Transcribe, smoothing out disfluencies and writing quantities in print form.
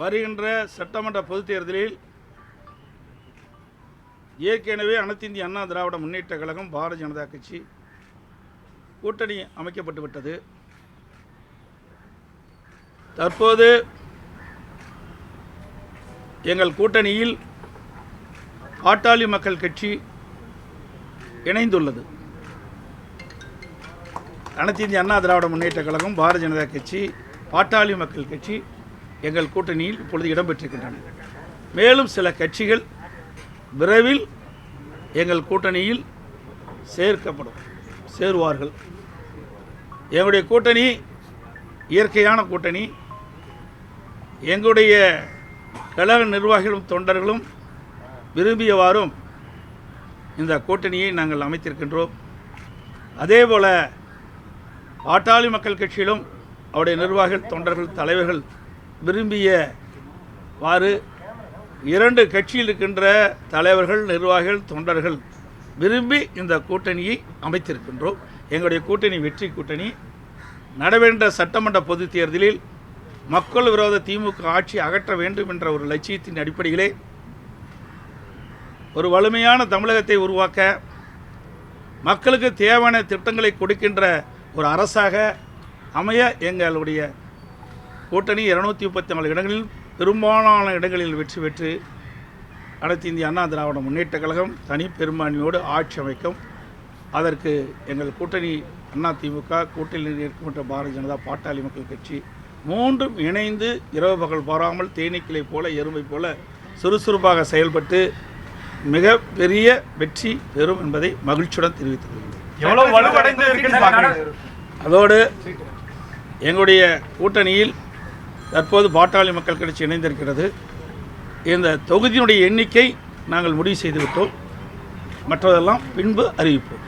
வருகின்ற சட்டமன்ற பொதுத் தேர்தலில் ஏற்கனவே அனைத்து இந்திய அண்ணா திராவிட முன்னேற்ற கழகம் பாரதிய ஜனதா கட்சி கூட்டணி அமைக்கப்பட்டு விட்டது. தற்போது எங்கள் கூட்டணியில் பாட்டாளி மக்கள் கட்சி இணைந்துள்ளது. அனைத்து இந்திய அண்ணா திராவிட முன்னேற்ற கழகம் பாரதிய ஜனதா கட்சி பாட்டாளி மக்கள் கட்சி எங்கள் கூட்டணியில் இப்பொழுது இடம்பெற்றிருக்கின்றன. மேலும் சில கட்சிகள் விரைவில் எங்கள் கூட்டணியில் சேருவார்கள். எங்களுடைய கூட்டணி இயற்கையான கூட்டணி. எங்களுடைய கழக நிர்வாகிகளும் தொண்டர்களும் விரும்பியவாறும் இந்த கூட்டணியை நாங்கள் அமைத்திருக்கின்றோம். அதேபோல பாட்டாளி மக்கள் கட்சியிலும் அவருடைய நிர்வாகிகள் தொண்டர்கள் தலைவர்கள் விரும்பியவாறு இரண்டு கட்சியில் இருக்கின்ற தலைவர்கள் நிர்வாகிகள் தொண்டர்கள் விரும்பி இந்த கூட்டணியை அமைத்திருக்கின்றோம். எங்களுடைய கூட்டணி வெற்றி கூட்டணி. நடைபெற்ற சட்டமன்ற பொதுத் தேர்தலில் மக்கள் விரோத திமுக ஆட்சி அகற்ற வேண்டும் என்ற ஒரு லட்சியத்தின் அடிப்படையிலே ஒரு வலிமையான தமிழகத்தை உருவாக்க மக்களுக்கு தேவையான திட்டங்களை கொடுக்கின்ற ஒரு அரசாக அமைய எங்களுடைய கூட்டணி 234 இடங்களில் பெரும்பாலான இடங்களில் வெற்றி பெற்று அனைத்து இந்திய அண்ணா திராவிட முன்னேற்ற கழகம் தனி பெரும்பான்மையோடு ஆட்சி அமைக்கும். அதற்கு எங்கள் கூட்டணி அண்ணா திமுக கூட்டணியில் இருக்கின்ற பாரதிய ஜனதா பாட்டாளி மக்கள் கட்சி மூன்றும் இணைந்து இரவு பகல் பாராமல் தேனீக்களை போல எறும்பை போல சுறுசுறுப்பாக செயல்பட்டு மிக பெரிய வெற்றி பெறும் என்பதை மகிழ்ச்சியுடன் தெரிவித்துக் கொள்கிறேன். அதோடு எங்களுடைய கூட்டணியில் தற்போது பாட்டாளி மக்கள் கட்சி இணைந்திருக்கிறது. இந்த தொகுதியினுடைய எண்ணிக்கை நாங்கள் முடிவு செய்துவிட்டோம். மற்றதெல்லாம் பின்பு அறிவிப்போம்.